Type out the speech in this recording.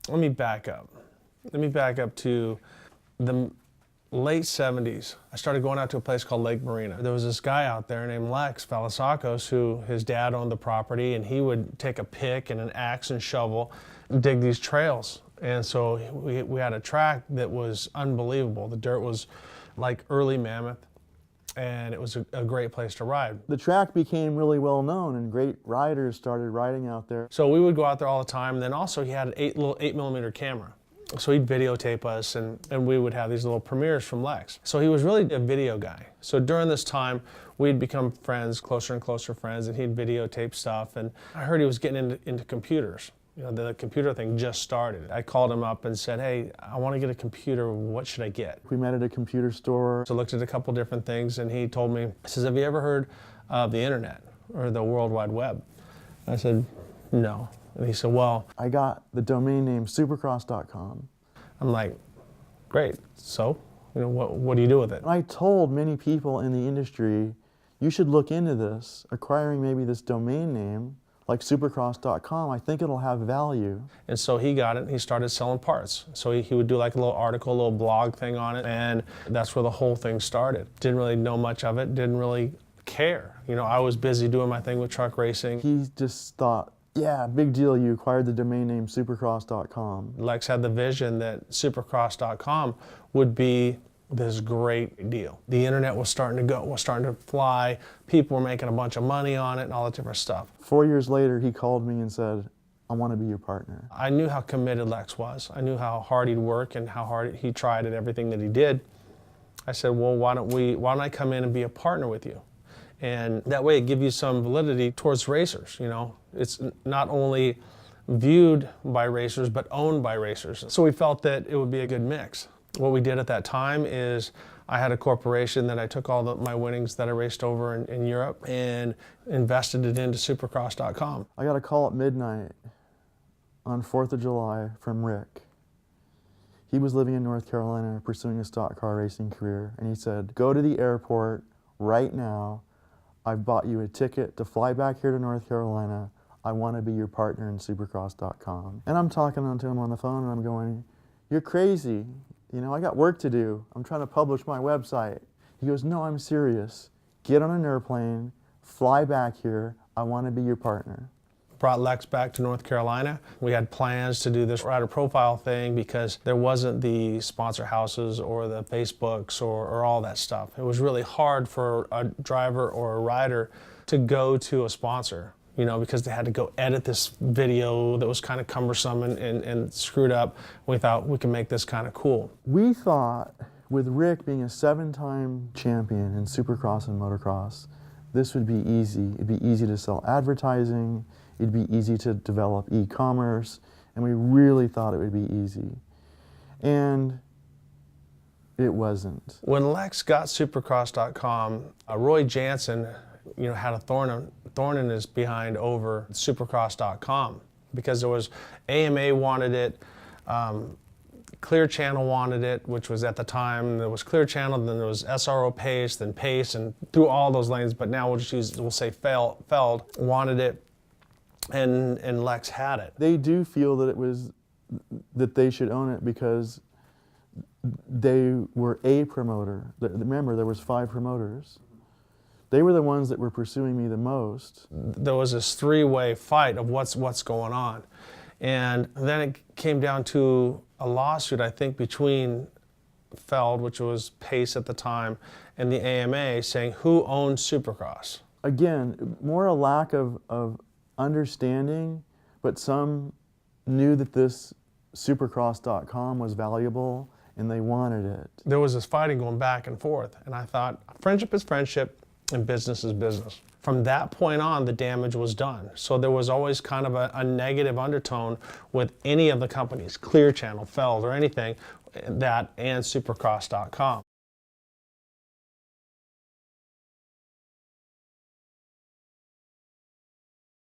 Let me back up. Let me back up to the late 70s. I started going out to a place called Lake Marina. There was this guy out there named Lex Valasakos, who his dad owned the property, and he would take a pick and an axe and shovel and dig these trails. And so we had a track that was unbelievable. The dirt was like early Mammoth, and it was a great place to ride. The track became really well known, and great riders started riding out there. So we would go out there all the time, and then also he had an 8mm camera. So he'd videotape us, and we would have these little premieres from Lex. So he was really a video guy. So during this time, we'd become friends, closer and closer friends, and he'd videotape stuff. And I heard he was getting into computers. You know, the computer thing just started. I called him up and said, hey, I want to get a computer. What should I get? We met at a computer store. So I looked at a couple different things, and he told me, he says, have you ever heard of the internet or the World Wide Web? I said, no. And he said, well, I got the domain name supercross.com. I'm like, great. So, you know, what do you do with it? And I told many people in the industry, you should look into this, acquiring maybe this domain name like supercross.com. I think it'll have value. And so he got it, and he started selling parts. So he would do like a little article, a little blog thing on it, and that's where the whole thing started. Didn't really know much of it, didn't really care. You know, I was busy doing my thing with truck racing. He just thought, yeah, big deal, you acquired the domain name supercross.com. Lex had the vision that supercross.com would be this great deal. The internet was starting to fly. People were making a bunch of money on it and all that different stuff. 4 years later, he called me and said, I want to be your partner. I knew how committed Lex was. I knew how hard he'd work and how hard he tried at everything that he did. I said, well, why don't I come in and be a partner with you? And that way it gives you some validity towards racers, you know. It's not only viewed by racers, but owned by racers. So we felt that it would be a good mix. What we did at that time is I had a corporation that I took all my winnings that I raced over in Europe and invested it into supercross.com. I got a call at midnight on 4th of July from Rick. He was living in North Carolina pursuing a stock car racing career, and he said, go to the airport right now. I've bought you a ticket to fly back here to North Carolina. I want to be your partner in supercross.com. And I'm talking to him on the phone, and I'm going, you're crazy. You know, I got work to do. I'm trying to publish my website. He goes, no, I'm serious. Get on an airplane, fly back here. I want to be your partner. Brought Lex back to North Carolina. We had plans to do this rider profile thing because there wasn't the sponsor houses or the Facebooks or all that stuff. It was really hard for a driver or a rider to go to a sponsor, you know, because they had to go edit this video that was kind of cumbersome and screwed up. We thought we could make this kind of cool. We thought, with Rick being a 7-time champion in Supercross and motocross, this would be easy. It'd be easy to sell advertising. It'd be easy to develop e-commerce, and we really thought it would be easy. And it wasn't. When Lex got Supercross.com, Roy Jansen, you know, had a thorn in his behind over Supercross.com because there was AMA wanted it, Clear Channel wanted it, which was at the time, there was Clear Channel, then there was SRO Pace, then Pace, and through all those lanes, but now we'll say Feld wanted it, and Lex had it. They do feel that they should own it because they were a promoter. Remember, there was 5 promoters. They were the ones that were pursuing me the most. There was this 3-way fight of what's going on. And then it came down to a lawsuit, I think, between Feld, which was Pace at the time, and the AMA saying who owns Supercross. Again, more a lack of understanding, but some knew that this Supercross.com was valuable and they wanted it. There was this fighting going back and forth, and I thought, friendship is friendship and business is business. From that point on, the damage was done. So there was always kind of a negative undertone with any of the companies, Clear Channel, Feld, or anything, and Supercross.com.